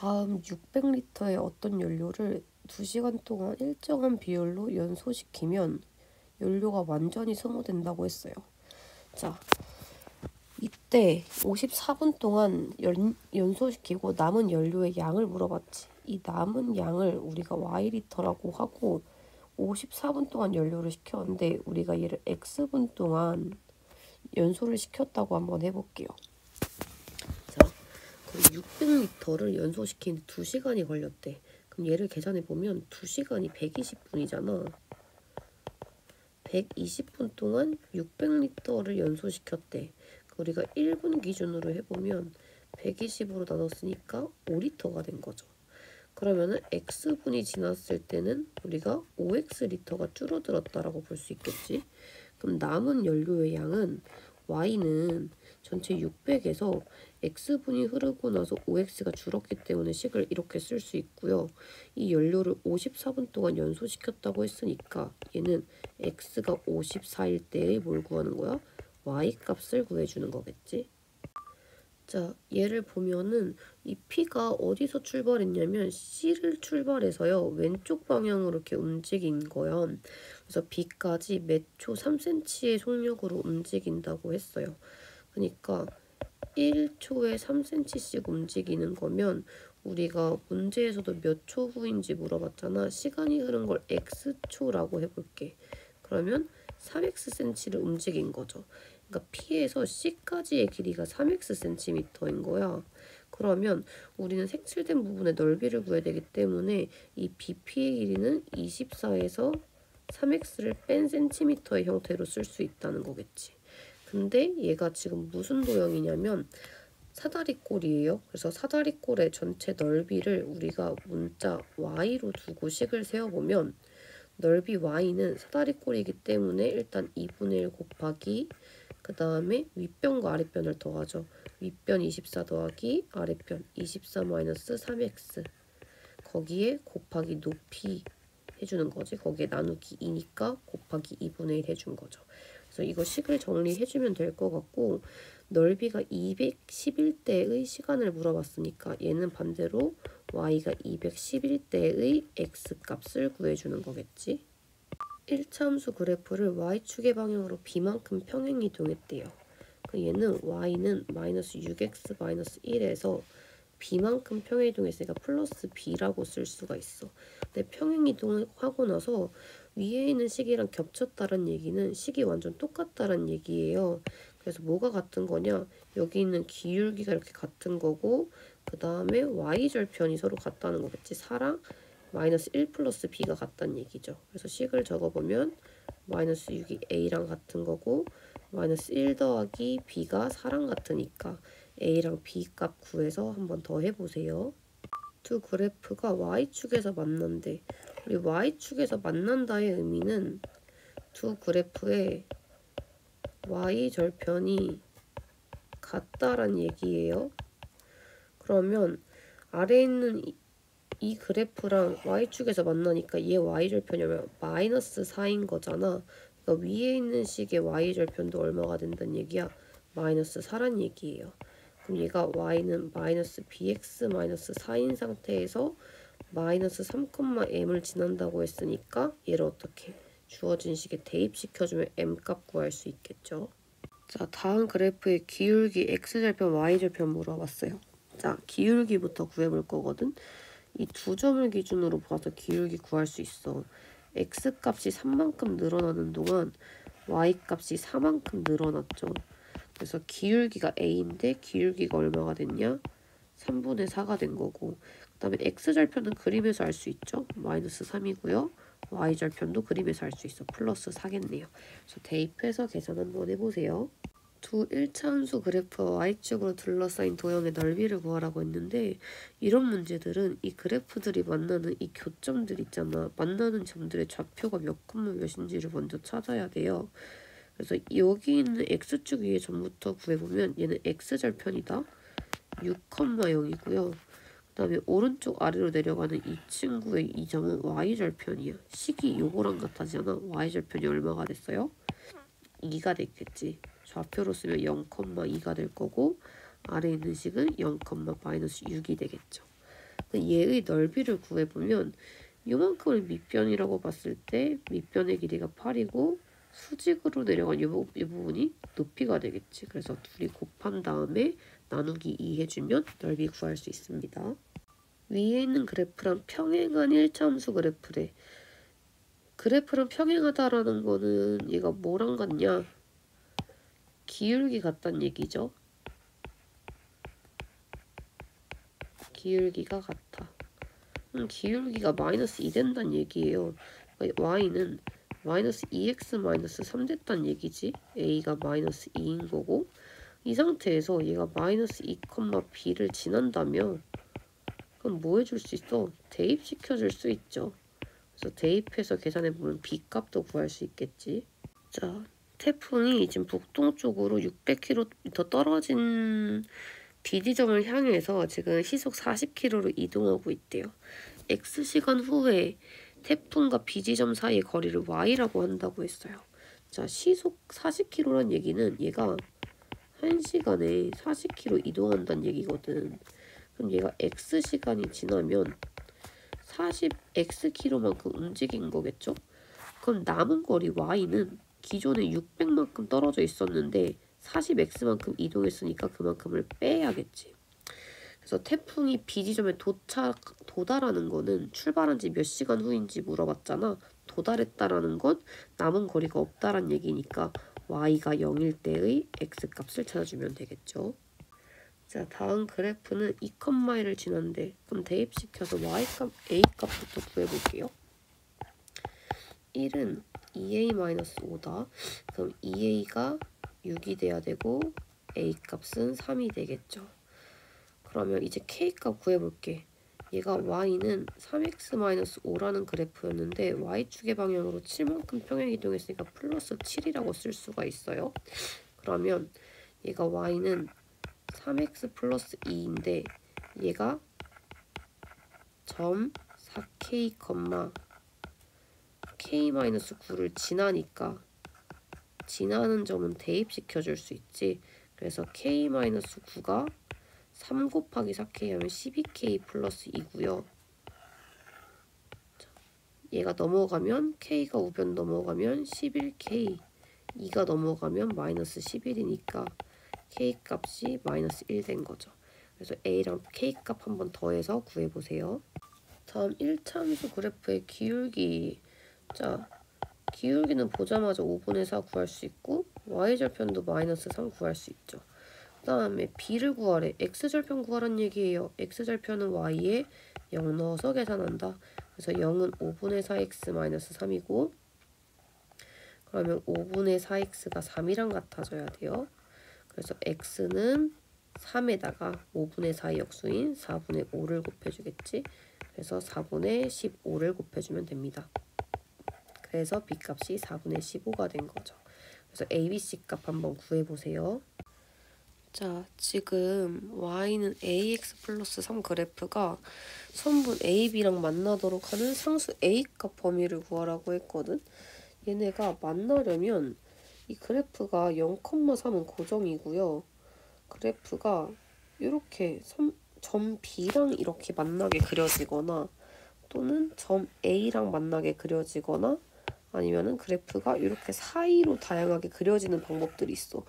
다음 600리터의 어떤 연료를 2시간 동안 일정한 비율로 연소시키면 연료가 완전히 소모된다고 했어요. 자, 이때 54분 동안 연소시키고 남은 연료의 양을 물어봤지. 이 남은 양을 우리가 Y리터라고 하고 54분 동안 연료를 시켰는데 우리가 얘를 X분 동안 연소를 시켰다고 한번 해볼게요. 자, 그럼 600리터를 연소시키는데 2시간이 걸렸대. 그럼 얘를 계산해보면 2시간이 120분이잖아. 120분 동안 600리터를 연소시켰대. 우리가 1분 기준으로 해보면 120으로 나눴으니까 5리터가 된 거죠. 그러면은 X분이 지났을 때는 우리가 5X리터가 줄어들었다라고 볼 수 있겠지. 그럼 남은 연료의 양은 Y는 전체 600에서 X분이 흐르고 나서 5X가 줄었기 때문에 식을 이렇게 쓸 수 있고요. 이 연료를 54분 동안 연소시켰다고 했으니까 얘는 X가 54일 때의 뭘 구하는 거야? Y 값을 구해주는 거겠지. 자, 얘를 보면은 이 P가 어디서 출발했냐면 C를 출발해서요. 왼쪽 방향으로 이렇게 움직인 거야. 그래서 B까지 매초 3cm의 속력으로 움직인다고 했어요. 그러니까 1초에 3cm씩 움직이는 거면 우리가 문제에서도 몇 초 후인지 물어봤잖아. 시간이 흐른 걸 X초라고 해볼게. 그러면 3Xcm를 움직인 거죠. 그러니까 P에서 C까지의 길이가 3Xcm인 거야. 그러면 우리는 색칠된 부분의 넓이를 구해야 되기 때문에 이 BP의 길이는 24에서 3X를 뺀 cm의 형태로 쓸 수 있다는 거겠지. 근데 얘가 지금 무슨 도형이냐면 사다리꼴이에요. 그래서 사다리꼴의 전체 넓이를 우리가 문자 y로 두고 식을 세워보면 넓이 y는 사다리꼴이기 때문에 일단 2분의 1 곱하기 그 다음에 윗변과 아랫변을 더하죠. 윗변 24 더하기 아랫변 24 마이너스 3x 거기에 곱하기 높이 해주는 거지. 거기에 나누기 2니까 곱하기 2분의 1 해준 거죠. 그래서 이거 식을 정리해주면 될 것 같고 넓이가 211대의 시간을 물어봤으니까 얘는 반대로 y가 211대의 x값을 구해주는 거겠지. 1차 함수 그래프를 y축의 방향으로 b만큼 평행 이동했대요. 얘는 y는 마이너스 6x 마이너스 1에서 b만큼 평행 이동했으니까 플러스 b라고 쓸 수가 있어. 근데 평행 이동을 하고 나서 위에 있는 식이랑 겹쳤다는 얘기는 식이 완전 똑같다는 얘기예요. 그래서 뭐가 같은 거냐? 여기 있는 기울기가 이렇게 같은 거고 그 다음에 y절편이 서로 같다는 거겠지. 4랑 마이너스 1 플러스 b가 같다는 얘기죠. 그래서 식을 적어보면 마이너스 6이 a랑 같은 거고 마이너스 1 더하기 b가 4랑 같으니까 a랑 b 값 구해서 한번 더 해보세요. 두 그래프가 y축에서 만난대. 우리 y축에서 만난다의 의미는 두 그래프의 y절편이 같다란 얘기예요. 그러면 아래에 있는 이 그래프랑 y축에서 만나니까 얘 y절편이면 마이너스 4인 거잖아. 그러니까 위에 있는 식의 y절편도 얼마가 된다는 얘기야? 마이너스 4란 얘기예요. 그럼 얘가 y는 마이너스 bx 마이너스 4인 상태에서 마이너스 3,m을 지난다고 했으니까 얘를 어떻게 주어진 식에 대입시켜주면 m값 구할 수 있겠죠. 자, 다음 그래프의 기울기 x절편 y절편 물어봤어요. 자, 기울기부터 구해볼 거거든. 이 두 점을 기준으로 봐서 기울기 구할 수 있어. x값이 3만큼 늘어나는 동안 y값이 4만큼 늘어났죠. 그래서 기울기가 a인데 기울기가 얼마가 됐냐? 3분의 4가 된 거고 그 다음에 x절편은 그림에서 알 수 있죠. 마이너스 3이고요. y절편도 그림에서 알 수 있어. 플러스 4겠네요. 그래서 대입해서 계산 한번 해보세요. 두 1차 함수 그래프와 y축으로 둘러싸인 도형의 넓이를 구하라고 했는데 이런 문제들은 이 그래프들이 만나는 이 교점들 있잖아. 만나는 점들의 좌표가 몇 콤마 몇인지를 먼저 찾아야 돼요. 그래서 여기 있는 x축 위에 점부터 구해보면 얘는 x절편이다. 6,0이고요. 그 다음에 오른쪽 아래로 내려가는 이 친구의 이 점은 y절편이야. 식이 요거랑 같아지 않아? y절편이 얼마가 됐어요? 2가 됐겠지. 좌표로 쓰면 0,2가 될 거고 아래에 있는 식은 0, 마이너스 6이 되겠죠. 얘의 넓이를 구해보면 요만큼을 밑변이라고 봤을 때 밑변의 길이가 8이고 수직으로 내려간 이 부분이 높이가 되겠지. 그래서 둘이 곱한 다음에 나누기 2 해주면 넓이 구할 수 있습니다. 위에 있는 그래프랑 평행한 1차 함수 그래프래. 그래프랑 평행하다라는 거는 얘가 뭐랑 같냐? 기울기 같다는 얘기죠. 기울기가 같아. 기울기가 마이너스 2 된다는 얘기예요. 그러니까 y는 마이너스 2x 마이너스 3 됐다는 얘기지. a가 마이너스 2인 거고 이 상태에서 얘가 마이너스 2, b를 지난다면 그럼 뭐 해줄 수 있어? 대입시켜 줄 수 있죠. 그래서 대입해서 계산해보면 b 값도 구할 수 있겠지. 자, 태풍이 지금 북동쪽으로 600km 떨어진 B지점을 향해서 지금 시속 40km로 이동하고 있대요. X시간 후에 태풍과 B지점 사이의 거리를 Y라고 한다고 했어요. 자, 시속 40km란 얘기는 얘가 1시간에 40km 이동한다는 얘기거든. 그럼 얘가 X시간이 지나면 40Xkm만큼 움직인 거겠죠? 그럼 남은 거리 Y는 기존에 600만큼 떨어져 있었는데 40x만큼 이동했으니까 그만큼을 빼야겠지. 그래서 태풍이 B지점에 도달하는 거는 출발한 지 몇 시간 후인지 물어봤잖아. 도달했다라는 건 남은 거리가 없다란 얘기니까 y가 0일 때의 x값을 찾아주면 되겠죠. 자, 다음 그래프는 2,1을 지난데 그럼 대입시켜서 y값, a값부터 구해볼게요. 1은 2a-5다. 그럼 2a가 6이 돼야 되고 a 값은 3이 되겠죠. 그러면 이제 k 값 구해볼게. 얘가 y는 3x-5라는 그래프였는데 y축의 방향으로 7만큼 평행 이동했으니까 플러스 7이라고 쓸 수가 있어요. 그러면 얘가 y는 3x 플러스 2인데 얘가 점 4k, k-9를 지나니까 지나는 점은 대입시켜 줄 수 있지. 그래서 k-9가 3 곱하기 4k 하면 12k 플러스 2고요. 얘가 넘어가면 k가 우변 넘어가면 11k, 2가 넘어가면 마이너스 11이니까 k 값이 마이너스 1 된 거죠. 그래서 a랑 k 값 한번 더해서 구해보세요. 다음 1차 함수 그래프의 기울기. 자, 기울기는 보자마자 5분의 4 구할 수 있고 y절편도 마이너스 3 구할 수 있죠. 그 다음에 b를 구하래. x절편 구하란 얘기예요. x절편은 y에 0 넣어서 계산한다. 그래서 0은 5분의 4x 마이너스 3이고 그러면 5분의 4x가 3이랑 같아져야 돼요. 그래서 x는 3에다가 5분의 4의 역수인 4분의 5를 곱해주겠지. 그래서 4분의 15를 곱해주면 됩니다. 그래서 b값이 4분의 15가 된 거죠. 그래서 ABC 값 한번 구해보세요. 자, 지금 y는 ax 플러스 3 그래프가 선분 AB랑 만나도록 하는 상수 A값 범위를 구하라고 했거든. 얘네가 만나려면 이 그래프가 0,3은 고정이고요. 그래프가 이렇게 점 B랑 이렇게 만나게 그려지거나 또는 점 A랑 만나게 그려지거나 아니면은 그래프가 이렇게 사이로 다양하게 그려지는 방법들이 있어.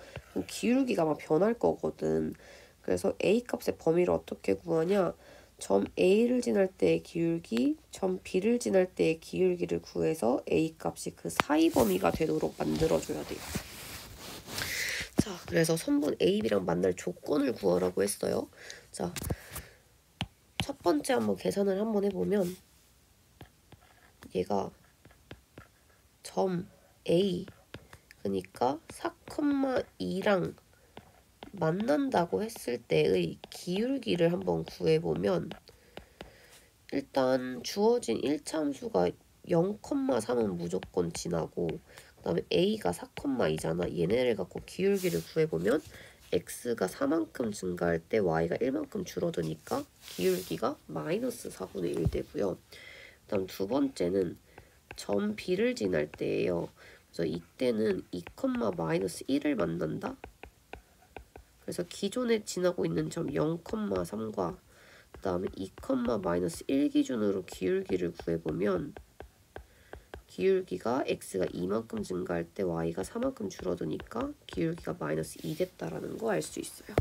기울기가 막 변할 거거든. 그래서 A 값의 범위를 어떻게 구하냐? 점 A를 지날 때의 기울기, 점 B를 지날 때의 기울기를 구해서 A 값이 그 사이 범위가 되도록 만들어줘야 돼요. 자, 그래서 선분 AB랑 만날 조건을 구하라고 했어요. 자, 첫 번째 한번 계산을 한번 해보면 얘가 점 A 그러니까 4,2랑 만난다고 했을 때의 기울기를 한번 구해보면 일단 주어진 1차 함수가 0,3은 무조건 지나고 그 다음에 A가 4,2잖아. 얘네를 갖고 기울기를 구해보면 X가 4만큼 증가할 때 Y가 1만큼 줄어드니까 기울기가 마이너스 4분의 1 되고요. 그 다음 두 번째는 점 B를 지날 때예요. 그래서 이때는 2,-1을 만난다. 그래서 기존에 지나고 있는 점 0,3과 그 다음에 2, 마이너스 1 기준으로 기울기를 구해보면 기울기가 x가 2만큼 증가할 때 y가 4만큼 줄어드니까 기울기가 마이너스 2 됐다라는 거 알 수 있어요.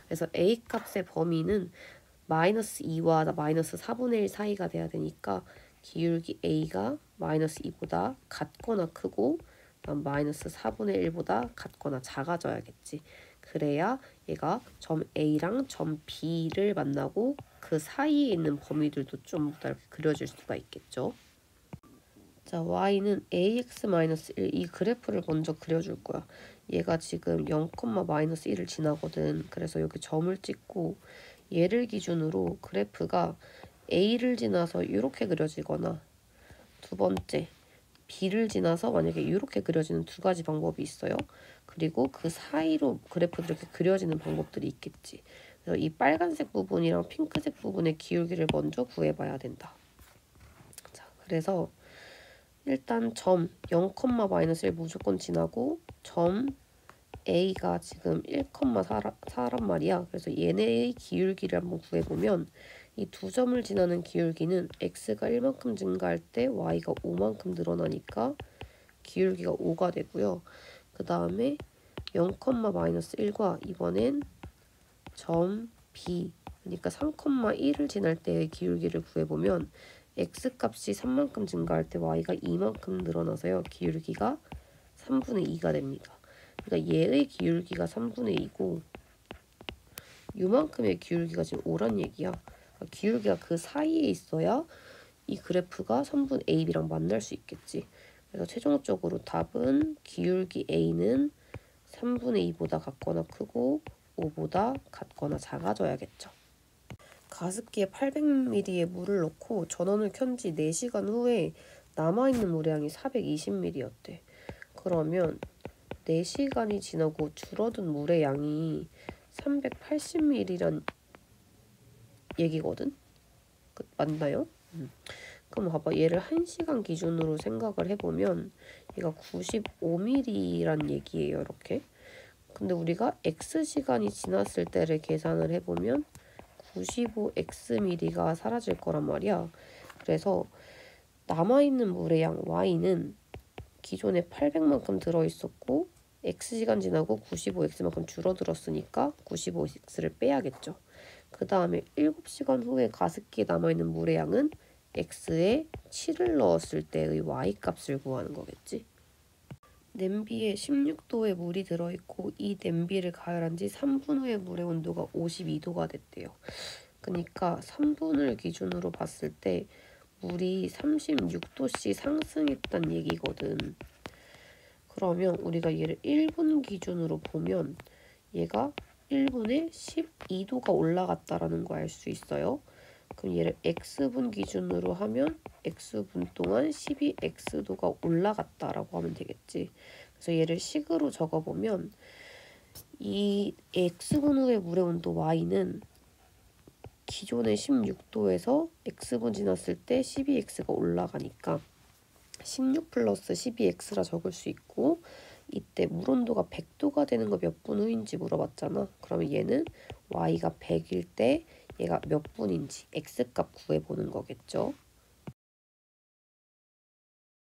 그래서 a 값의 범위는 마이너스 2와 마이너스 4분의 1 사이가 돼야 되니까 기울기 a가 마이너스 2보다 같거나 크고 마이너스 4분의 1보다 같거나 작아져야겠지. 그래야 얘가 점 A랑 점 B를 만나고 그 사이에 있는 범위들도 좀 이렇게 그려질 수가 있겠죠. 자, y는 ax-1 이 그래프를 먼저 그려줄 거야. 얘가 지금 0, 마이너스 1을 지나거든. 그래서 여기 점을 찍고 얘를 기준으로 그래프가 a를 지나서 이렇게 그려지거나 두 번째 B를 지나서 만약에 이렇게 그려지는 두 가지 방법이 있어요. 그리고 그 사이로 그래프들이 이렇게 그려지는 방법들이 있겠지. 그래서 이 빨간색 부분이랑 핑크색 부분의 기울기를 먼저 구해봐야 된다. 자, 그래서 일단 점 0, 마이너스 1 무조건 지나고 점 A가 지금 1,4란 말이야. 그래서 얘네의 기울기를 한번 구해보면 이 두 점을 지나는 기울기는 x가 1만큼 증가할 때 y가 5만큼 늘어나니까 기울기가 5가 되고요. 그 다음에 0, 마이너스 1과 이번엔 점 B 그러니까 3,1을 지날 때의 기울기를 구해보면 x값이 3만큼 증가할 때 y가 2만큼 늘어나서요. 기울기가 3분의 2가 됩니다. 그러니까 얘의 기울기가 3분의 2고 요만큼의 기울기가 지금 5란 얘기야. 그러니까 기울기가 그 사이에 있어야 이 그래프가 3분의 AB랑 만날 수 있겠지. 그래서 최종적으로 답은 기울기 A는 3분의 2보다 같거나 크고 5보다 같거나 작아져야겠죠. 가습기에 800ml의 물을 넣고 전원을 켠 지 4시간 후에 남아있는 물의 양이 420ml였대. 그러면 4시간이 지나고 줄어든 물의 양이 380ml란 얘기거든? 맞나요? 그럼 봐봐. 얘를 1시간 기준으로 생각을 해보면 얘가 95ml란 얘기예요. 이렇게. 근데 우리가 x시간이 지났을 때를 계산을 해보면 95xml가 사라질 거란 말이야. 그래서 남아있는 물의 양 y는 기존에 800만큼 들어있었고 x시간 지나고 95x만큼 줄어들었으니까 95x를 빼야겠죠. 그 다음에 7시간 후에 가습기에 남아있는 물의 양은 x에 7을 넣었을 때의 y값을 구하는 거겠지. 냄비에 16도의 물이 들어있고 이 냄비를 가열한 지 3분 후에 물의 온도가 52도가 됐대요. 그러니까 3분을 기준으로 봤을 때 물이 36도씩 상승했단 얘기거든. 그러면 우리가 얘를 1분 기준으로 보면 얘가 1분에 12도가 올라갔다라는 거 알 수 있어요. 그럼 얘를 x분 기준으로 하면 x분 동안 12x도가 올라갔다라고 하면 되겠지. 그래서 얘를 식으로 적어보면 이 x분 후의 물의 온도 y는 기존의 16도에서 x분 지났을 때 12x가 올라가니까 16 플러스 12x라 적을 수 있고 이때 물 온도가 100도가 되는 거 몇 분 후인지 물어봤잖아. 그러면 얘는 y가 100일 때 얘가 몇 분인지 x값 구해보는 거겠죠.